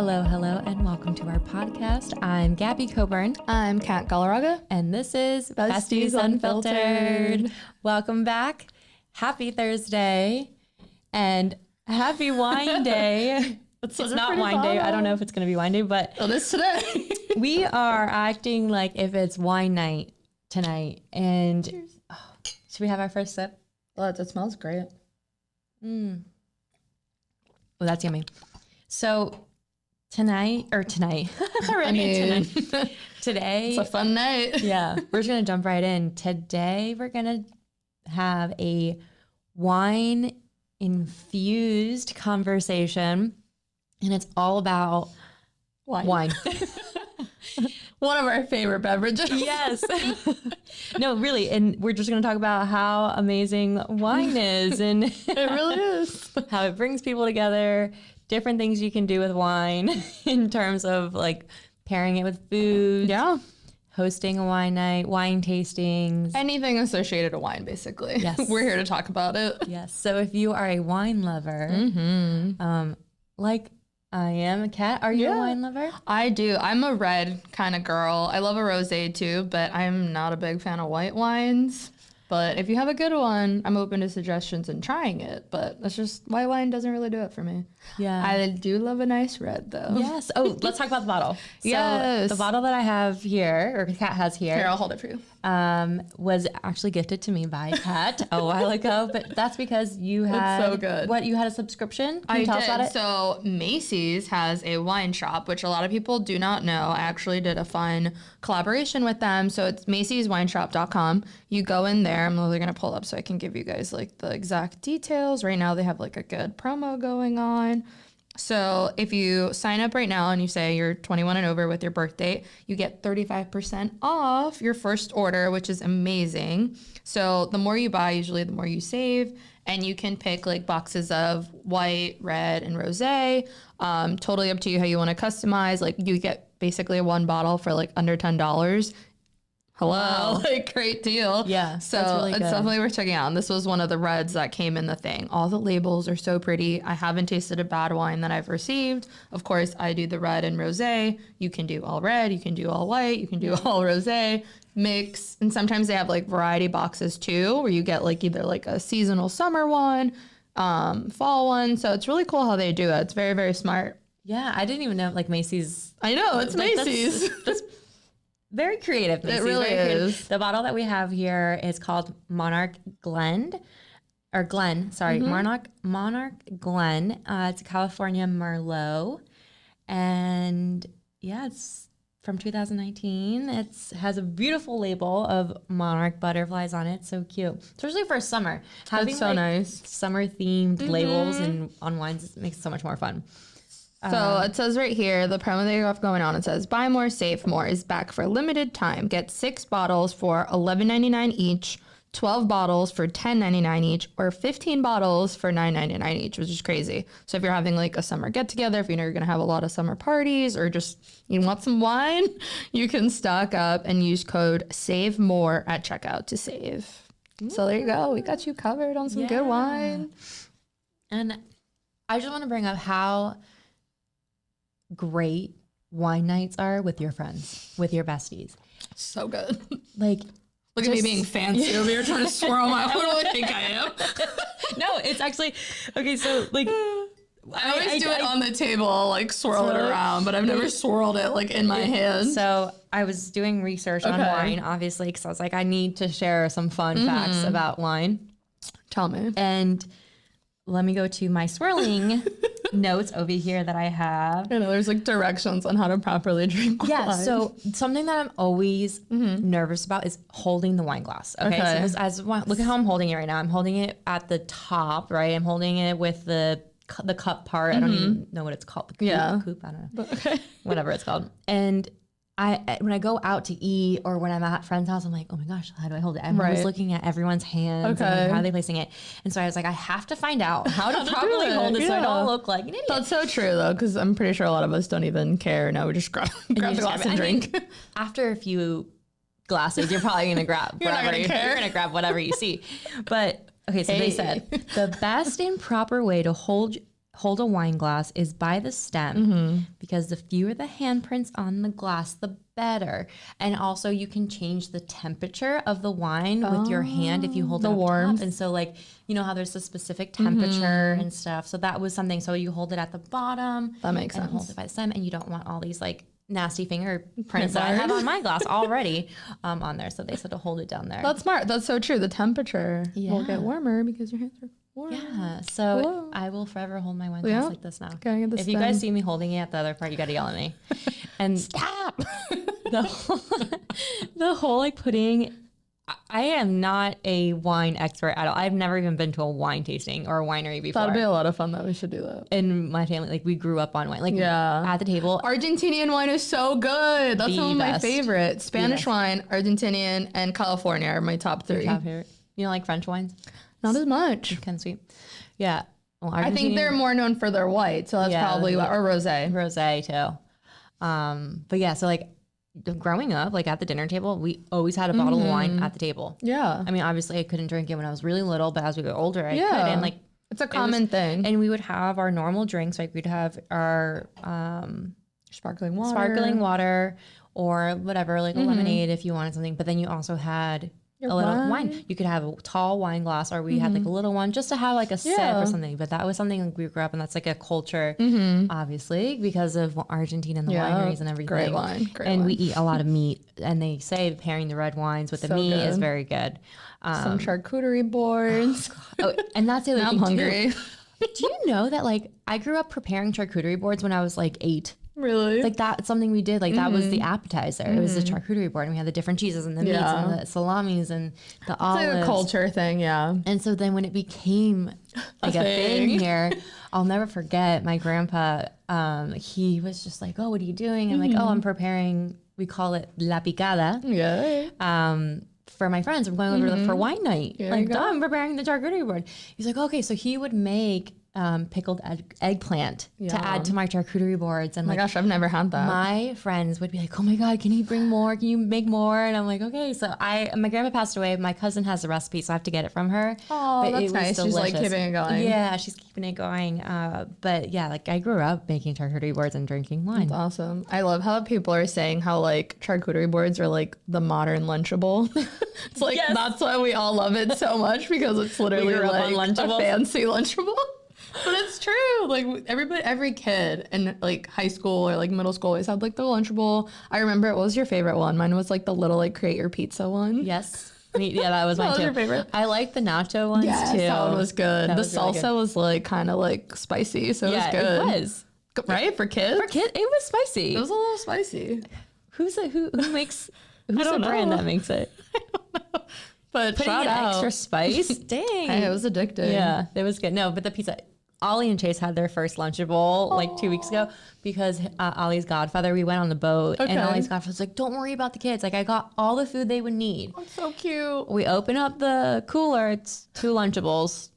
Hello, hello, and welcome to our podcast. I'm Gabby Coburn. I'm Kat Galarraga. And this is Besties Unfiltered. Welcome back. Happy Thursday and happy wine day. It's not wine day. I don't know if it's going to be wine day, but it is today. We are acting like if it's wine night tonight. And should we have our first sip? Oh, that smells great. Oh, that's yummy. So tonight, today, it's a fun night. Yeah, we're just going to jump right in. Today, we're going to have a wine-infused conversation, and it's all about wine. One of our favorite beverages. Yes. No, really. And we're just going to talk about how amazing wine is and it really is. How it brings people together, different things you can do with wine in terms of like pairing it with food. Yeah. Hosting a wine night, wine tastings. Anything associated to wine, basically. Yes. We're here to talk about it. Yes. So if you are a wine lover, like I am, Kat, are you a wine lover? I do. I'm a red kind of girl. I love a rosé too, but I'm not a big fan of white wines. But if you have a good one, I'm open to suggestions and trying it. But that's just, white wine doesn't really do it for me. Yeah. I do love a nice red, though. Yes. Oh, let's talk about the bottle. Yes. So the bottle that I have here, or Kat has here. Here, I'll hold it for you. Was actually gifted to me by Kat a while ago. But that's because you had... It's so good. What, you had a subscription? Can you tell us about it? So Macys has a wine shop, which a lot of people do not know. I actually did a fun collaboration with them. So it's macyswineshop.com. You go in there. I'm literally going to pull up so I can give you guys like the exact details. Right now they have like a good promo going on. So if you sign up right now and you say you're 21 and over with your birth date, you get 35% off your first order, which is amazing. So the more you buy, usually the more you save. And you can pick like boxes of white, red, and rosé. Totally up to you how you want to customize. Like you get basically a one bottle for like under $10. Hello, Wow. Like great deal. Yeah, so that's really it's good. definitely worth checking out. And this was one of the reds that came in the thing. All the labels are so pretty. I haven't tasted a bad wine that I've received. Of course, I do the red and rosé. You can do all red, you can do all white, you can do all rosé, mix. And sometimes they have like variety boxes too, where you get like either like a seasonal summer one, fall one. So it's really cool how they do it. It's very, very smart. Yeah, I didn't even know like Macy's. I know, it's like, Macys. That's very creative. Macy's. It really is. The bottle that we have here is called Monarch Glen. Monarch Glen. It's a California Merlot. And yeah, it's from 2019. It has a beautiful label of monarch butterflies on it. So cute. Especially for summer. Having so like, nice. Summer themed labels and on wines makes it so much more fun. So it says right here, the promo that you have going on, it says, buy more, save more is back for a limited time. Get 6 bottles for $11.99 each, 12 bottles for $10.99 each, or 15 bottles for $9.99 each, which is crazy. So if you're having like a summer get together, if you know you're going to have a lot of summer parties or just you want some wine, you can stock up and use code SAVEMORE at checkout to save. So there you go. We got you covered on some good wine. And I just want to bring up how great wine nights are with your friends, with your besties. So good. Like, look at me being fancy over here trying to swirl my. What do I think I am? No, it's actually okay. So like, I always do it on the table, like swirl it around, but I've never swirled it like in my hand. So I was doing research on wine, obviously, because I was like, I need to share some fun facts about wine. Tell me. And let me go to my swirling notes over here that I have. I know there's like directions on how to properly drink wine. Yeah, so something that I'm always nervous about is holding the wine glass. Okay. So look at how I'm holding it right now. I'm holding it at the top, right? I'm holding it with the cup part. I don't even know what it's called. The coupe, I don't know. Okay. Whatever it's called. And when I go out to eat or when I'm at a friend's house, I'm like, oh my gosh, how do I hold it? I'm always looking at everyone's hands and like, how are they placing it? And so I was like, I have to find out how to properly hold it so I don't look like an idiot. That's so true though, because I'm pretty sure a lot of us don't even care. No, we just grab the glass and drink. I mean, after a few glasses, you're probably gonna grab whatever. You're gonna grab whatever you see. But okay, so they said the best and proper way to hold hold a wine glass is by the stem because the fewer the handprints on the glass, the better. And also you can change the temperature of the wine with your hand if you hold it up top. And so like, you know how there's a specific temperature and stuff. So that was something. So you hold it at the bottom. That makes sense. And hold it by the stem, and you don't want all these like nasty fingerprints that I have on my glass already on there. So they said to hold it down there. That's smart. That's so true. The temperature will get warmer because your hands are warm. Yeah. So I will forever hold my wine glass like this now. If you guys see me holding it at the other part, you got to yell at me. And stop. the whole like putting, I am not a wine expert at all. I've never even been to a wine tasting or a winery before. That'd be a lot of fun though. We should do that. In my family, like we grew up on wine. Like at the table. Argentinian wine is so good. That's some of my favorites. Spanish wine, Argentinian, and California are my top 3. Top favorite. You know, like French wines? Not as much. It's kind of sweet. Yeah. Well, I think they're more known for their white, so that's probably what, or rosé. Rosé too. But yeah, so like growing up, like at the dinner table, we always had a bottle of wine at the table. Yeah. I mean, obviously I couldn't drink it when I was really little, but as we got older, I could. And like, it's a common thing. And we would have our normal drinks. Like we'd have our sparkling water or whatever, like a lemonade if you wanted something. But then you also had a little wine. You could have a tall wine glass, or we had like a little one just to have like a sip or something. But that was something like we grew up, and that's like a culture, obviously, because of Argentina and the wineries and everything. Great wine. And we eat a lot of meat, and they say pairing the red wines with the meat is very good. Some charcuterie boards. And that's the other thing. I'm hungry. Do you know that like I grew up preparing charcuterie boards when I was like 8? Really? Like that's something we did. Like that was the appetizer. It was the charcuterie board, and we had the different cheeses and the meats and the salamis and the olives. It's like a culture thing, And so then when it became like a thing here, I'll never forget my grandpa. He was just like, "Oh, what are you doing?" I'm like, "Oh, I'm preparing." We call it la picada. For my friends, I'm going over for wine night. Like, I'm preparing the charcuterie board. He's like, "Okay," so he would make pickled eggplant to add to my charcuterie boards. And oh my gosh, I've never had that. My friends would be like, "Oh my God, can you bring more? Can you make more?" And I'm like, "Okay." So my grandma passed away. My cousin has the recipe, so I have to get it from her. Oh, but that's nice. Delicious. She's like keeping it going. Yeah, she's keeping it going. But yeah, like I grew up making charcuterie boards and drinking wine. That's awesome. I love how people are saying how like charcuterie boards are like the modern Lunchable. It's like that's why we all love it so much, because it's literally like a fancy Lunchable. But it's true. Like every kid in like high school or like middle school always had like the Lunchable. I remember, what was your favorite one? Mine was like the little like create your pizza one. Yes. Yeah, that was mine too. Your favorite? I like the nacho ones too. That one was good. The salsa was like kind of like spicy, so it was good. It was. Right? For kids? For kids, it was spicy. It was a little spicy. Who's the brand that makes it? I don't know. But putting in extra spice, dang. Hey, it was addicting. Yeah, it was good. No, but the pizza, Ollie and Chase had their first Lunchable like 2 weeks ago, because Ollie's godfather, we went on the boat, and Ollie's godfather was like, "Don't worry about the kids. Like I got all the food they would need." That's so cute. We open up the cooler, it's 2 Lunchables.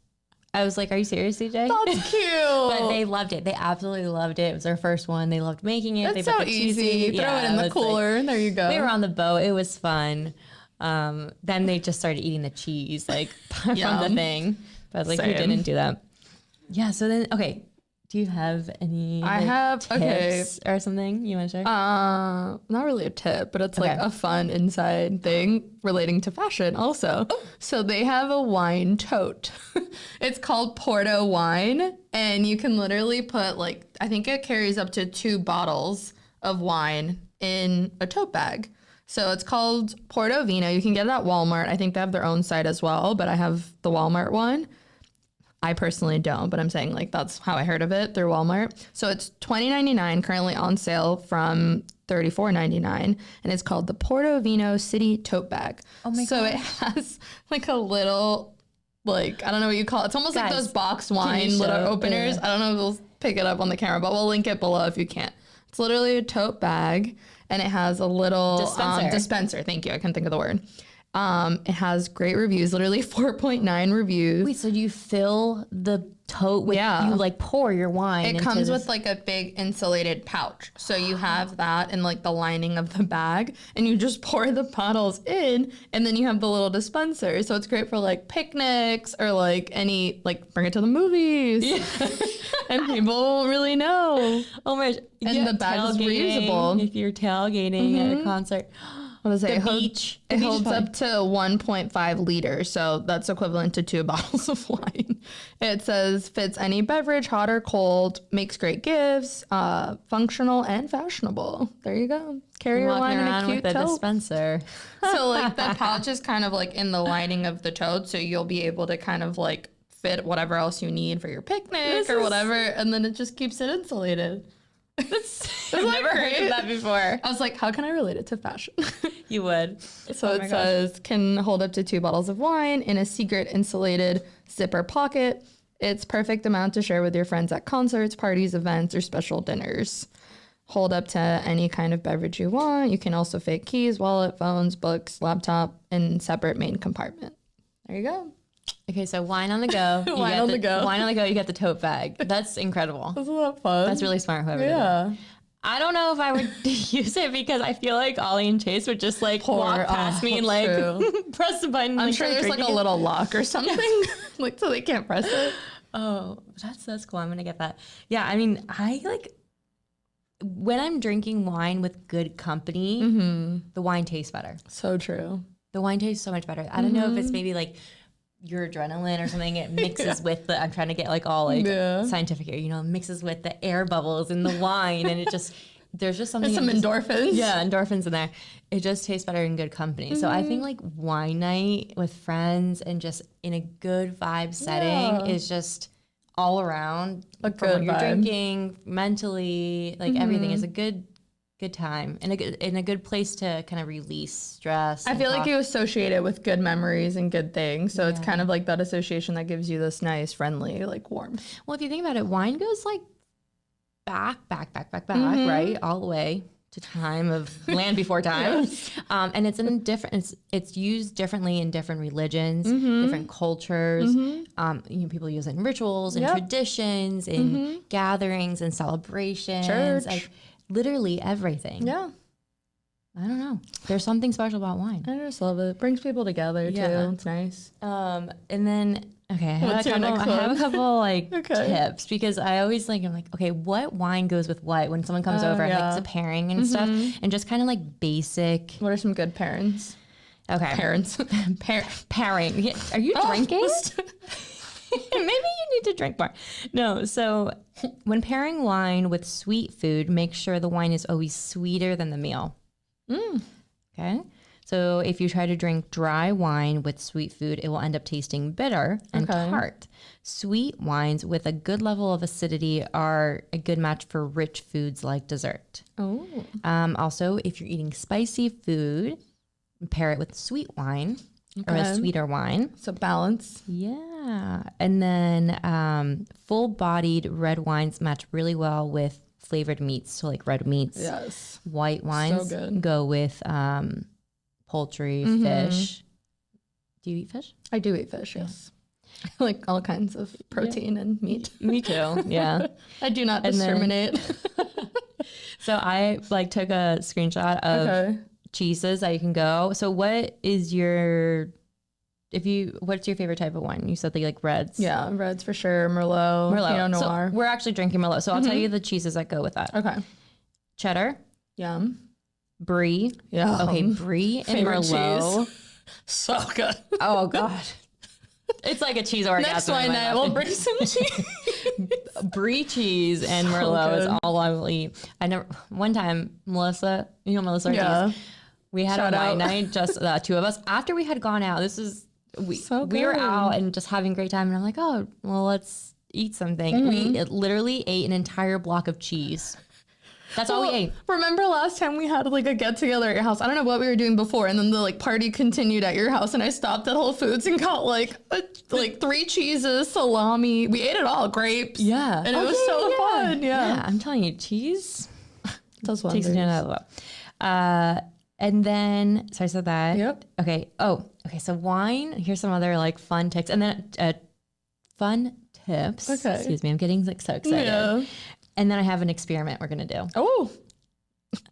I was like, "Are you serious, CJ?" That's cute. But they loved it. They absolutely loved it. It was their first one. They loved making it. That's so easy. Throw it in the cooler, and there you go. We were on the boat. It was fun. Then they just started eating the cheese like from the thing. But I was like, we didn't do that. Yeah. So then, okay. Do you have any tips or something you want to share? Not really a tip, but it's like a fun inside thing relating to fashion also. Oh. So they have a wine tote. It's called Porto wine, and you can literally put like, I think it carries up to 2 bottles of wine in a tote bag. So it's called Porto Vino. You can get it at Walmart. I think they have their own site as well, but I have the Walmart one. I personally don't, but I'm saying like that's how I heard of it, through Walmart. So it's $20.99, currently on sale from $34.99, and it's called the Porto Vino City Tote Bag. Oh my god! So it has like a little, like, I don't know what you call it. It's almost like those box wine little openers. I don't know if we'll pick it up on the camera, but we'll link it below if you can't. It's literally a tote bag, and it has a little dispenser. Thank you. I couldn't think of the word. It has great reviews, literally 4.9 reviews. Wait, so do you fill the tote with, Yeah. you like pour your wine It into comes this? with like a big insulated pouch. So you have that in like the lining of the bag and you just pour the bottles in and then you have the little dispenser. So it's great for like picnics or like any, like bring it to the movies. Yeah. And people won't really know. Oh my gosh. And the bag is reusable. If you're tailgating at a concert. What does it? The beach. It The holds beach up to 1.5 liters, so that's equivalent to 2 bottles of wine. It says fits any beverage, hot or cold, makes great gifts, functional and fashionable. There you go. Carry your wine in a cute with a tote. dispenser. So like the pouch is kind of like in the lining of the tote, so you'll be able to kind of like fit whatever else you need for your picnic or whatever, and then it just keeps it insulated. I've never heard of that before. I was like, how can I relate it to fashion? You would. So it says can hold up to 2 bottles of wine in a secret insulated zipper pocket. It's perfect amount to share with your friends at concerts, parties, events, or special dinners. Hold up to any kind of beverage you want. You can also fit keys, wallet, phones, books, laptop in separate main compartment. There you go. Okay, so wine on the go. Wine on the go. Wine on the go, you get the tote bag. That's incredible. Isn't that fun? That's really smart, whoever did that. I don't know if I would use it because I feel like Ollie and Chase would just like walk past me and like press the button. I'm like, sure there's like a little lock or something, like so they can't press it. Oh, that's cool. I'm gonna get that. Yeah, I mean, I like when I'm drinking wine with good company, the wine tastes better. So true. The wine tastes so much better. I don't know if it's maybe like your adrenaline or something. It mixes with the, I'm trying to get like all like scientific here, you know, mixes with the air bubbles in the wine and it just, there's just something. There's some endorphins. Yeah, endorphins in there. It just tastes better in good company. So I think like wine night with friends and just in a good vibe setting is just all around. A from good what you're vibe. drinking, mentally, like everything is a good time and in a good place to kind of release stress. I feel like you associate it with good memories and good things. So it's kind of like that association that gives you this nice, friendly, like warmth. Well, if you think about it, wine goes like back, right? All the way to time of land before time. And it's in different, it's used differently in different religions, different cultures. You know, people use it in rituals and traditions, in gatherings and celebrations. Church. Like, literally everything. Yeah. I don't know. There's something special about wine. I just love it. Brings people together too. It's nice. And then okay, I What's your next have a couple like Okay. tips because I always like I'm like, okay, what wine goes with what when someone comes over and like it's a pairing and stuff and just kind of like basic. What are some good parents? Okay. Parents. Pairing. Yeah, are you drinking? Maybe you need to drink more. No, so when pairing wine with sweet food, make sure the wine is always sweeter than the meal. Okay. So if you try to drink dry wine with sweet food, it will end up tasting bitter and tart. Sweet wines with a good level of acidity are a good match for rich foods like dessert. Oh. Also, if you're eating spicy food, pair it with sweet wine or a sweeter wine. So balance. Yeah. And then full-bodied red wines match really well with flavored meats. So like red meats. Yes. White wines So good. go with poultry, fish. Do you eat fish? I do eat fish, yes. Like all kinds of protein and meat. Me too. Yeah. I do not discriminate. So I like took a screenshot of cheeses that you can go. So what is your what's your favorite type of wine? You said like reds. Yeah, reds for sure. Merlot. Pinot Noir. So we're actually drinking Merlot. So I'll tell you the cheeses that go with that. Okay. Cheddar, Yum. Brie. Yeah. Okay, Brie and Favorite Merlot. cheese. So good. Oh god. It's like a cheese orgasm. Next wine night, we'll bring some cheese. Brie cheese and Merlot is all I will eat. One time, Melissa, you know Melissa Ortiz, we had Shout a wine out. night, just the two of us. After we had gone out, we were out and just having a great time. And I'm like, oh, well, let's eat something. We literally ate an entire block of cheese. That's all we ate. Remember last time we had like a get together at your house? I don't know what we were doing before, and then the like party continued at your house, and I stopped at Whole Foods and got like 3 cheeses, salami. We ate it all, grapes. Yeah, and it was so fun. Yeah, I'm telling you, cheese does takes it wonders. out of the And then, so I said that. Yep. Okay. Oh, okay. So wine. Here's some other like fun tips. And then fun tips. Okay. Excuse me. I'm getting like so excited. Yeah. And then I have an experiment we're going to do. Oh,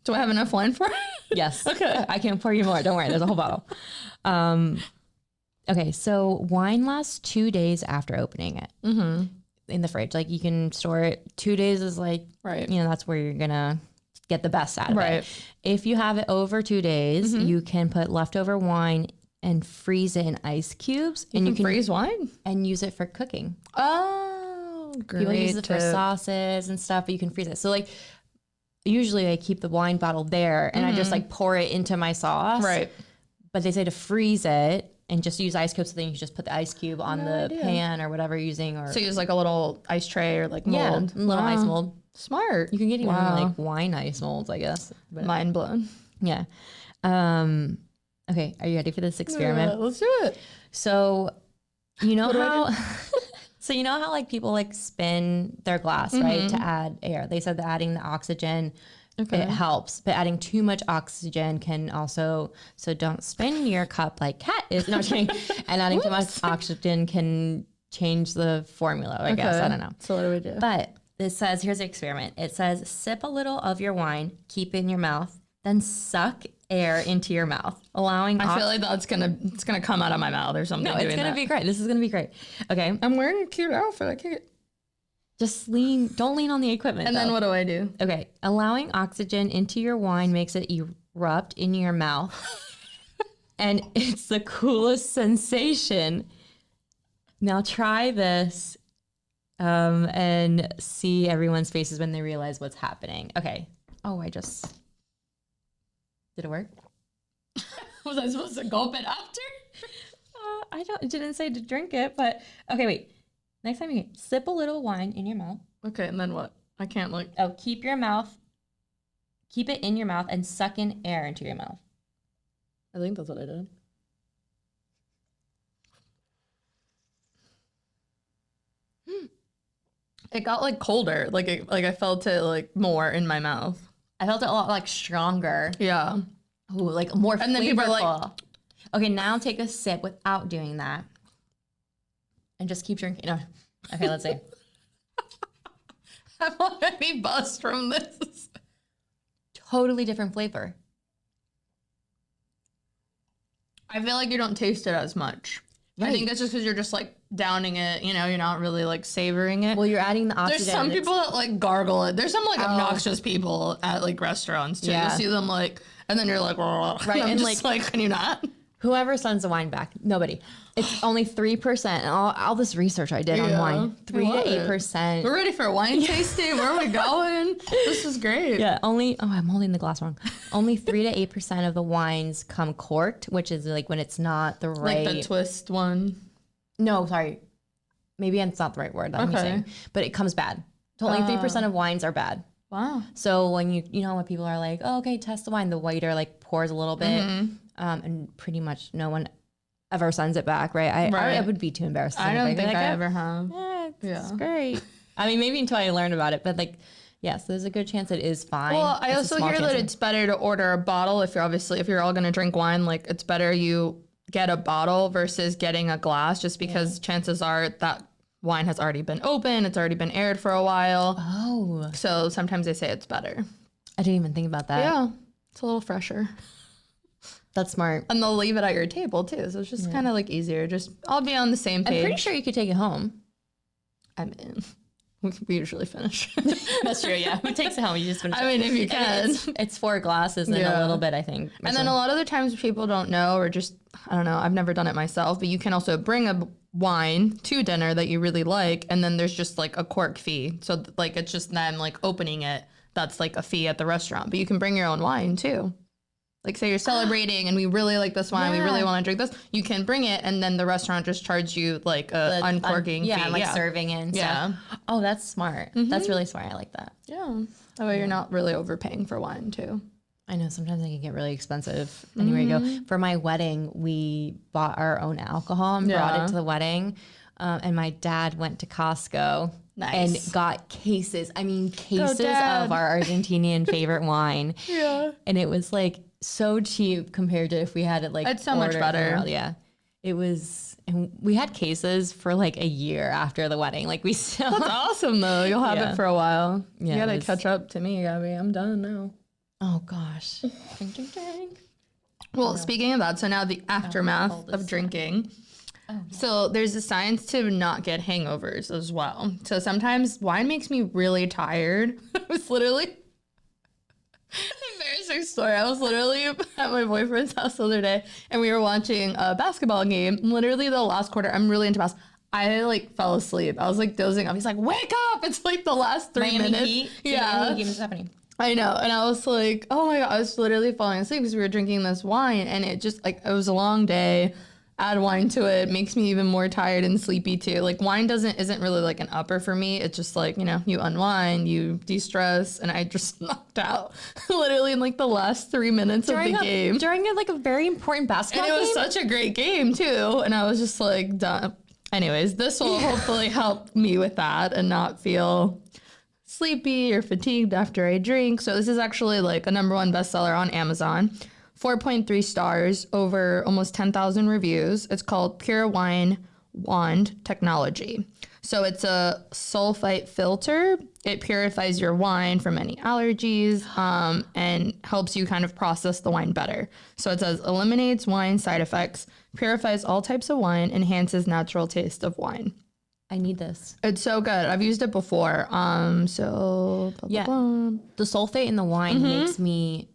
do I have enough wine for it? Yes. Okay. I can pour you more. Don't worry. There's a whole bottle. Okay. So wine lasts 2 days after opening it in the fridge. Like you can store it. 2 days is like, Right. you know, that's where you're going to get the best out of Right. it. If you have it over 2 days, you can put leftover wine and freeze it in ice cubes. And you can freeze wine and use it for cooking. Oh, great. People use it for sauces and stuff, but you can freeze it. So like usually I keep the wine bottle there and I just like pour it into my sauce. Right. But they say to freeze it and just use ice cubes. So then you just put the ice cube on the pan or whatever you're using. Or So use like a little ice tray or like mold. a little ice mold. Smart. You can get even like wine ice molds, I guess. But, Mind blown. yeah. Okay. Are you ready for this experiment? Let's do it. So you know how so you know how like people like spin their glass, right, to add air. They said that adding the oxygen it helps, but adding too much oxygen can also, so don't spin your cup like Kat is. No, I'm just kidding. And adding too much oxygen can change the formula, I guess. I don't know. So what do we do? But it says, here's the experiment. It says, sip a little of your wine, keep it in your mouth, then suck air into your mouth, allowing. I feel like it's gonna come out of my mouth or something. No, it's gonna be great. This is gonna be great. Okay, I'm wearing a cute outfit. I can't. just don't lean on the equipment. And then what do I do? Okay, allowing oxygen into your wine makes it erupt in your mouth, and it's the coolest sensation. Now try this, and see everyone's faces when they realize what's happening. Okay. Oh, did it work? Was I supposed to gulp it after? It didn't say to drink it, but okay, wait. Next time you sip a little wine in your mouth. Okay, and then what? I can't like. Oh, keep it in your mouth and suck in air into your mouth. I think that's what I did. It got like colder. Like I felt it like more in my mouth. I felt it a lot like stronger. Yeah. Ooh, like more flavorful. And then people are like, okay, now take a sip without doing that. And just keep drinking. No. Okay, let's see. I'm already buzzed from this. Totally different flavor. I feel like you don't taste it as much. Right. I think that's just because you're just like downing it, you know, you're not really like savoring it. Well, you're adding the oxygen. There's some people that like gargle it. There's some like obnoxious people at like restaurants too. Yeah. You see them like, and then you're like, right. And I'm just like, can you not? Whoever sends the wine back, nobody. It's only 3%. And all this research I did on wine, 3 to 8%. We're ready for a wine tasting. Where are we going? This is great. Yeah, I'm holding the glass wrong. Only 3 to 8% of the wines come corked, which is like when it's not the right. Like the twist one. No, sorry. Maybe it's not the right word that I'm using. But it comes bad. So only 3% of wines are bad. Wow. So when when people are like, oh, okay, test the wine, the waiter like pours a little bit, and pretty much no one ever sends it back, right? I would be too embarrassed. I don't think I ever have. Yeah, it's great. I mean, maybe until I learned about it, but like, yes, there's a good chance it is fine. Well, I also hear that it's better to order a bottle if you're all going to drink wine. Like, it's better you get a bottle versus getting a glass, just because chances are that wine has already been open, it's already been aired for a while. Oh. So sometimes they say it's better. I didn't even think about that. Yeah. It's a little fresher. That's smart. And they'll leave it at your table too. So it's just kind of like easier. Just I'll be on the same page. I'm pretty sure you could take it home. I'm in. We usually finish. That's true, yeah. Who takes it home? You just finish. I mean, if you can. It's 4 glasses and a little bit, I think. And then a lot of the times people don't know, or just, I don't know, I've never done it myself, but you can also bring a wine to dinner that you really like, and then there's just like a cork fee. So like it's just them like opening it. That's like a fee at the restaurant. But you can bring your own wine too. Like say you're celebrating and we really like this wine, we really want to drink this. You can bring it, and then the restaurant just charge you like a uncorking fee. Like serving in. Yeah. Oh, that's smart. That's really smart. I like that. Yeah. That way you're not really overpaying for wine too. I know sometimes they can get really expensive anywhere you go. For my wedding, we bought our own alcohol and brought it to the wedding. And my dad went to Costco and got cases. I mean, cases of our Argentinian favorite wine. Yeah. And it was like so cheap compared to if we had it like It's so much ordered better. from- Yeah, it was. And we had cases for like a year after the wedding. Like we still. That's awesome though. You'll have Yeah. it for a while. Yeah, You gotta it was- catch up to me, Gabby. I'm done now. Oh gosh. Drink, drink, drink. Well, speaking of that, so now the aftermath hold of this drinking. So there's a science to not get hangovers as well. So sometimes wine makes me really tired. I was literally embarrassing story. I was literally at my boyfriend's house the other day and we were watching a basketball game. Literally the last quarter, I'm really into basketball. I like fell asleep. I was like dozing off. He's like, wake up. It's like the last 3 Miami minutes. Heat. Yeah. Miami Heat game is happening. I know. And I was like, oh my God, I was literally falling asleep because we were drinking this wine and it just like, it was a long day. Add wine to it makes me even more tired and sleepy too. Like wine isn't really like an upper for me. It's just like, you know, you unwind, you de-stress, and I just knocked out literally in like the last 3 minutes of the game. During like a very important basketball And it was game. such a great game too. And I was just like, done. Anyways, this will hopefully help me with that and not feel sleepy or fatigued after I drink. So this is actually like a #1 bestseller on Amazon. 4.3 stars, over almost 10,000 reviews. It's called Pure Wine Wand Technology. So it's a sulfite filter. It purifies your wine from any allergies and helps you kind of process the wine better. So it says eliminates wine side effects, purifies all types of wine, enhances natural taste of wine. I need this. It's so good. I've used it before. So blah, blah, Yeah. blah. The sulfate in the wine makes me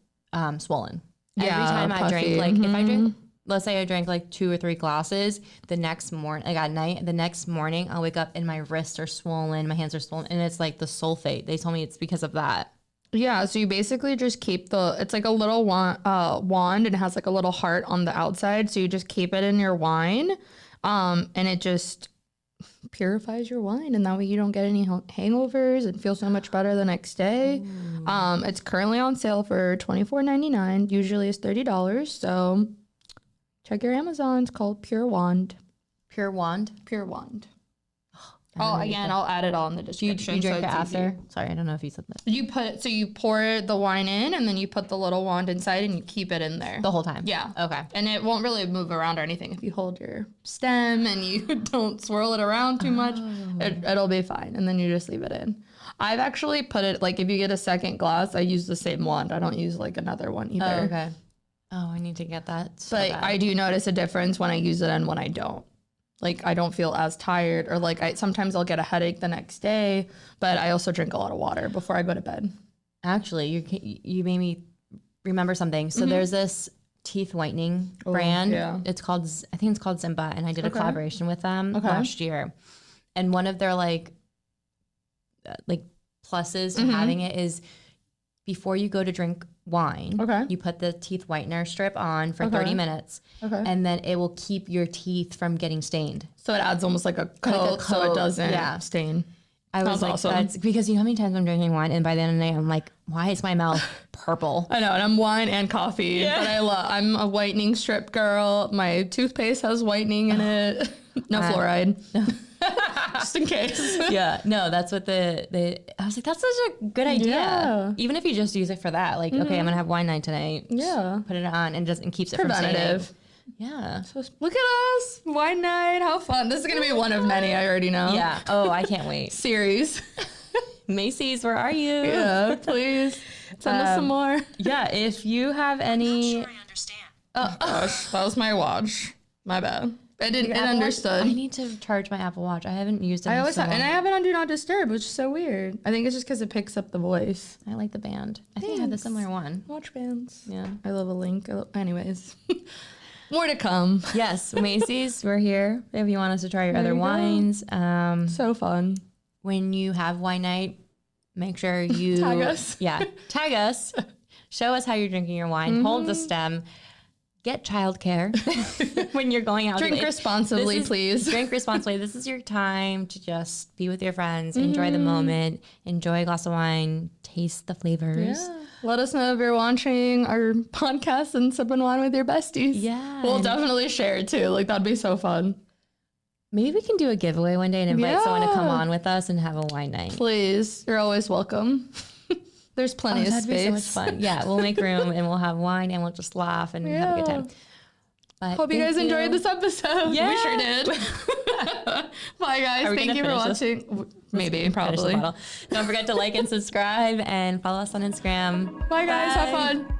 swollen. Every Yeah, time I drink, puffy. like if I drink, let's say I drank like 2 or 3 glasses, the next morning, like at night, the next morning, I'll wake up and my wrists are swollen, my hands are swollen, and it's like the sulfate. They told me it's because of that. Yeah, so you basically just keep it's like a little wand and it has like a little heart on the outside. So you just keep it in your wine and it just purifies your wine. And that way you don't get any hangovers and feel so much better the next day. It's currently on sale for $24.99. Usually it's $30. So check your Amazon. It's called Pure Wand. Pure wand. Pure Wand. Oh, again, I'll add it all in the You description. drink so it it's after? easy. Sorry, I don't know if you said that. You pour the wine in and then you put the little wand inside and you keep it in there. The whole time? Yeah. Okay. And it won't really move around or anything. If you hold your stem and you don't swirl it around too much, it'll be fine. And then you just leave it in. I've actually put it, like if you get a second glass, I use the same wand. I don't use like another one either. Oh, okay. Oh, I need to get that. So But bad. I do notice a difference when I use it and when I don't. Like I don't feel as tired or like sometimes I'll get a headache the next day, but I also drink a lot of water before I go to bed. Actually, you made me remember something. So there's this teeth whitening brand. yeah. I think it's called Zimba, and I did a collaboration with them Okay. last year. And one of their like pluses to having it is before you go to drink wine, you put the teeth whitener strip on for 30 minutes, and then it will keep your teeth from getting stained. So it adds almost like a coat, so it coat, doesn't yeah. stain. I was Sounds like, awesome. that's because you know how many times I'm drinking wine, and by the end of the day, I'm like, why is my mouth purple? I know, and I'm wine and coffee, but I'm a whitening strip girl. My toothpaste has whitening in it. No fluoride. Just in case. Yeah, no, that's what I was like, that's such a good idea. Yeah. Even if you just use it for that, like, okay, I'm gonna have wine night tonight. Yeah. Put it on and keeps it from Preventative. staining. Yeah. So look at us. Wine night. How fun. This is going to be one of many, I already know. Yeah. Oh, I can't wait. Series. Macy's, where are you? Yeah, please. Send us some more. Yeah, if you have any. I understand. Gosh, that was my watch. My bad. I didn't Apple Watch? understood. I need to charge my Apple Watch. I haven't used it. I in always so have, and I long. have it on Do Not Disturb, which is so weird. I think it's just because it picks up the voice. I like the band. I think I have the similar one. Watch bands. Yeah. I love a link. Anyways, more to come. Yes, Macy's, we're here. If you want us to try your other you go. wines, So fun. when you have wine night, make sure you Tag us. Yeah, tag us. Show us how you're drinking your wine. Hold the stem. Get childcare when you're going out. Drink responsibly, please. Drink responsibly. This is your time to just be with your friends, enjoy the moment, enjoy a glass of wine, taste the flavors. Yeah. Let us know if you're watching our podcast and sipping wine with your besties. Yeah, We'll and- definitely share it too. Like that'd be so fun. Maybe we can do a giveaway one day and invite someone to come Yeah. on with us and have a wine night. Please. You're always welcome. There's plenty of that'd space. be so much fun. Yeah, we'll make room and we'll have wine and we'll just laugh and have a good time. But hope you guys enjoyed this episode. Yeah. We sure did. Bye, guys. Thank you for watching. Maybe, probably. Don't forget to like and subscribe and follow us on Instagram. Bye, guys. Have fun.